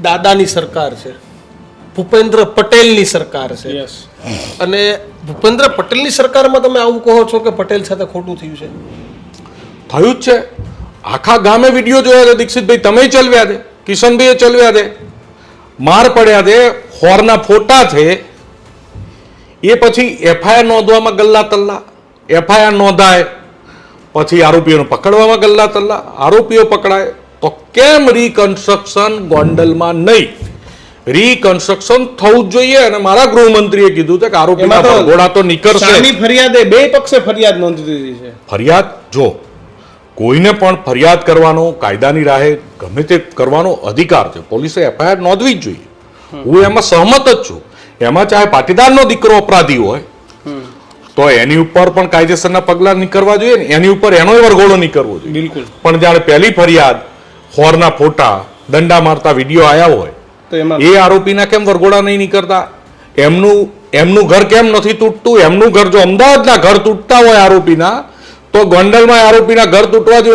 દાદાની સરકાર છે, ભૂપેન્દ્ર પટેલની સરકાર છે. અને ભૂપેન્દ્ર પટેલની સરકારમાં તમે આવું કહો છો કે પટેલ સાથે ખોટું થયું છે? થયું જ છે. આખા ગામે વિડીયો જોયા છે દીક્ષિતભાઈ, તમે ચલવ્યા છે, કિશનભાઈએ ચલવ્યા છે, માર પડ્યા છે, હોરના ફોટા છે. એ પછી એફઆઈઆર નોંધવામાં ગલ્લા તલ્લા, એફઆઈઆર નોંધાય પછી આરોપીઓને પકડવામાં ગલ્લા તલ્લા, આરોપીઓ પકડાય તો કેમ રીકન્સ્ટ્રક્શન ગોંડલમાં નહીં? રીકન્સ્ટ્રક્શન થવું જ જોઈએ. અને મારા ગૃહમંત્રીએ કીધું છે કે આરોપીના ઘોડા તો નીકળશે. ફરિયાદે બે પક્ષે ફરિયાદ નોંધી દીધી છે. ફરિયાદ જો કોઈને પણ ફરિયાદ કરવાનો, કાયદાની રાહે ગમે તે કરવાનો અધિકાર છે. પોલીસે એફઆઈઆર નોંધવી જ જોઈએ. હું એમાં સહમત જ છું. એમાં ચાહે પાટીદારનો દીકરો અપરાધી હોય તો એની ઉપર પણ કાયદેસરના પગલાં નીકળવા જોઈએ ને, એની ઉપર એનો વરઘોડો નીકળવો જોઈએ. બિલકુલ. પણ જ્યારે પહેલી ફરિયાદ હોરના ફોટા, દંડા મારતા વિડીયો આવ્યા હોય તો એમાં એ આરોપીના કેમ વરઘોડા નહીં નીકળતા? એમનું ઘર કેમ નથી તૂટતું? એમનું ઘર જો અમદાવાદના ઘર તૂટતા હોય આરોપીના, તો ગોંડલમાં આરોપીના ઘર તૂટવા જોઈએ.